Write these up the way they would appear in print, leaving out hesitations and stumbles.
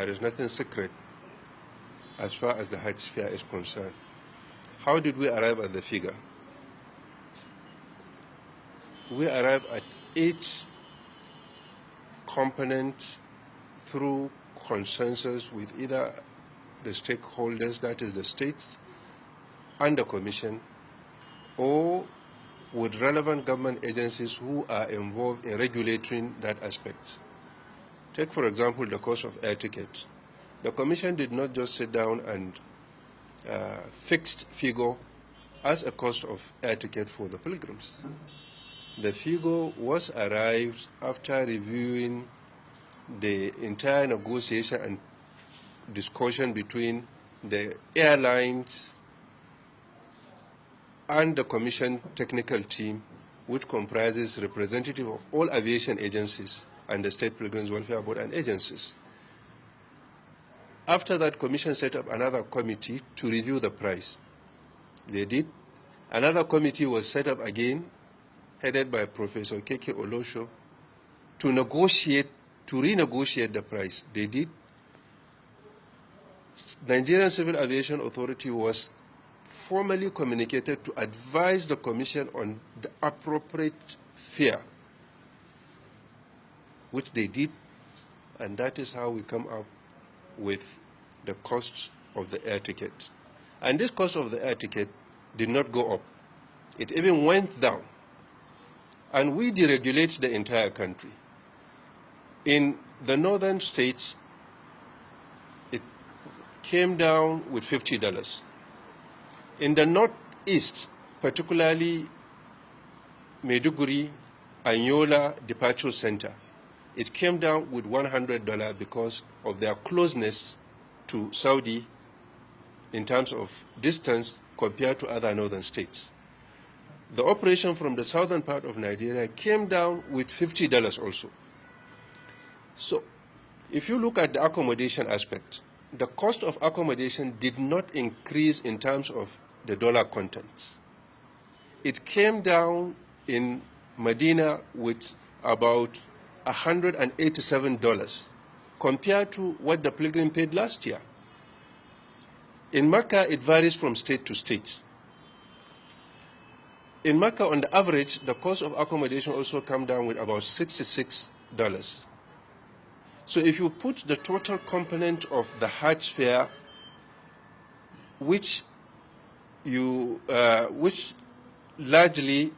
there is nothing secret as far as the Hajj fare is concerned. How did we arrive at the figure? We arrive at each component through consensus with either the stakeholders, that is the states, and the Commission, or with relevant government agencies who are involved in regulating that aspect. Take, for example, the cost of air tickets. The Commission did not just sit down and fixed figure as a cost of air ticket for the pilgrims. The figure was arrived after reviewing the entire negotiation and discussion between the airlines and the Commission technical team, which comprises representatives of all aviation agencies and the State Pilgrims Welfare Board and agencies. After that, Commission set up another committee to review the price. They did. Another committee was set up again, headed by Professor Keke Olosho, to renegotiate the price. They did. Nigerian Civil Aviation Authority was formally communicated to advise the Commission on the appropriate fare, which they did, and that is how we come up with the cost of the air ticket. And this cost of the air ticket did not go up. It even went down. And we deregulate the entire country. In the northern states, it came down with $50. In the northeast, particularly Maiduguri, Anyola Departure Center, it came down with $100 because of their closeness to Saudi in terms of distance compared to other northern states. The operation from the southern part of Nigeria came down with $50 also. So if you look at the accommodation aspect, the cost of accommodation did not increase in terms of the dollar contents. It came down in Medina with about $187 compared to what the pilgrim paid last year. In Mecca, it varies from state to state. In Mecca, on the average, the cost of accommodation also come down with about $66. So if you put the total component of the Hajj fare, which largely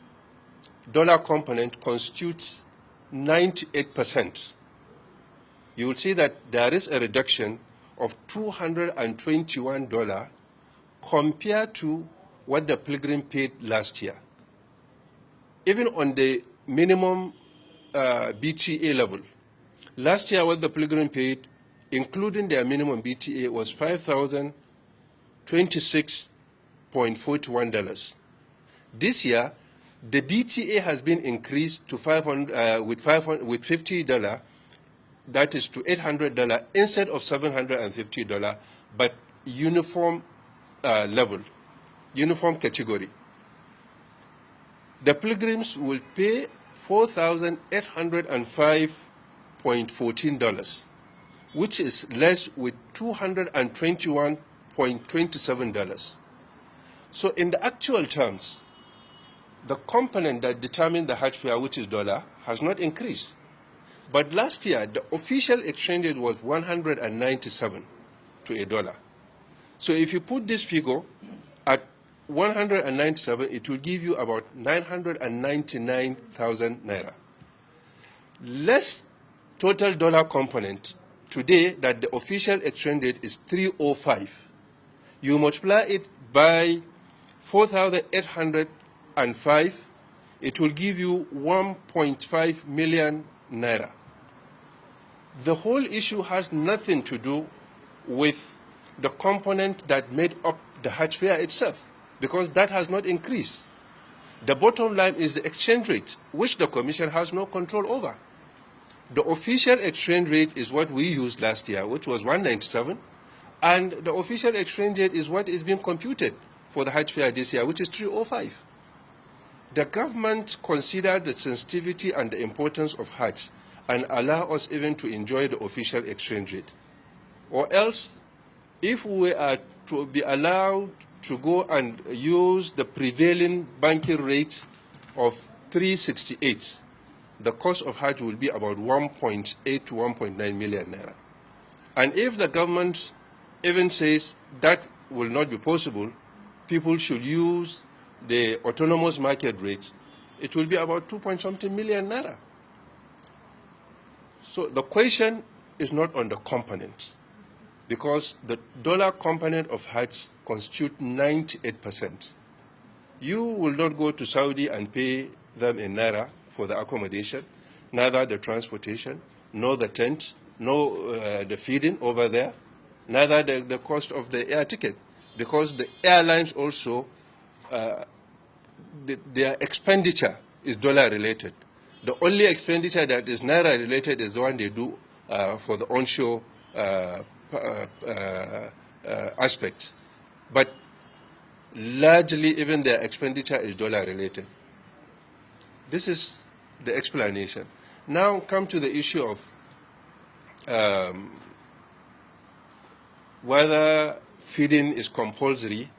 dollar component constitutes 98%, you will see that there is a reduction of $221 compared to what the pilgrim paid last year. Even on the minimum BTA level, last year what the pilgrim paid, including their minimum BTA, was $5,026.41. This year, the BTA has been increased to $50, that is to $800 instead of $750, but uniform level, uniform category. The pilgrims will pay $4,805.14, which is less with $221.27. So in the actual terms, the component that determined the Hajj fare, which is dollar, has not increased. But last year, the official exchange rate was 197 to a dollar. So if you put this figure at 197, it will give you about 999,000 naira. Less total dollar component today that the official exchange rate is 305. You multiply it by 4,805, it will give you 1.5 million naira. The whole issue has nothing to do with the component that made up the Hajj fare itself, because that has not increased. The bottom line is the exchange rate, which the Commission has no control over. The official exchange rate is what we used last year, which was 197, and the official exchange rate is what is being computed for the Hajj fare this year, which is 305. The government considered the sensitivity and the importance of Hajj and allow us even to enjoy the official exchange rate. Or else, if we are to be allowed to go and use the prevailing banking rate of 368, the cost of Hajj will be about 1.8 to 1.9 million naira. And if the government even says that will not be possible, people should use the autonomous market rate, it will be about 2-point-something million naira. So the question is not on the components, because the dollar component of Hajj constitutes 98%. You will not go to Saudi and pay them in naira for the accommodation, neither the transportation, nor the tent, nor the feeding over there, neither the cost of the air ticket, because the airlines also, their expenditure is dollar related. The only expenditure that is naira related is the one they do for the onshore aspects. But largely, even their expenditure is dollar related. This is the explanation. Now come to the issue of whether feeding is compulsory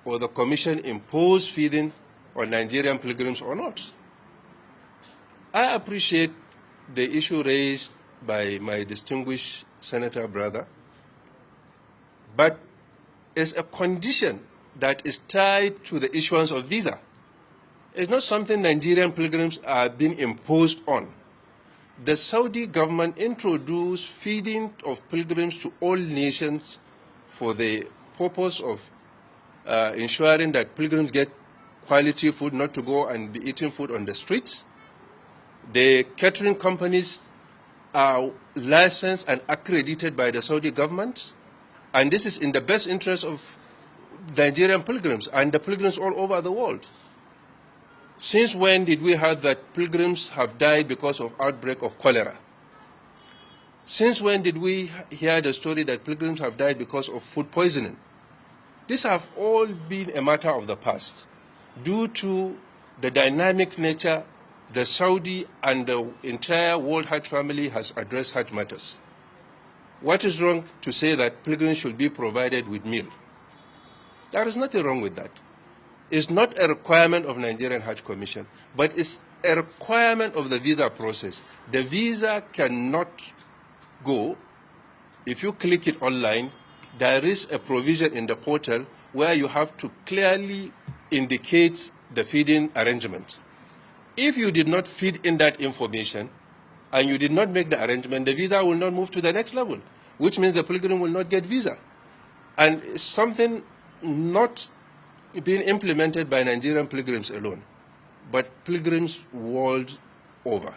or the Commission imposed feeding on Nigerian pilgrims or not. I appreciate the issue raised by my distinguished senator brother, but it's a condition that is tied to the issuance of visa. It's not something Nigerian pilgrims are being imposed on. The Saudi government introduced feeding of pilgrims to all nations for the purpose of ensuring that pilgrims get quality food, not to go and be eating food on the streets. The catering companies are licensed and accredited by the Saudi government, and this is in the best interest of Nigerian pilgrims and the pilgrims all over the world. Since when did we have that pilgrims have died because of outbreak of cholera? Since when did we hear the story that pilgrims have died because of food poisoning? These have all been a matter of the past. Due to the dynamic nature, the Saudi and the entire World Hajj family has addressed Hajj matters. What is wrong to say that pilgrims should be provided with meal? There is nothing wrong with that. It's not a requirement of Nigerian Hajj Commission, but it's a requirement of the visa process. The visa cannot go. If you click it online, there is a provision in the portal where you have to clearly indicate the feeding arrangement. If you did not feed in that information and you did not make the arrangement, the visa will not move to the next level, which means the pilgrim will not get visa. And it's something not being implemented by Nigerian pilgrims alone, but pilgrims world over.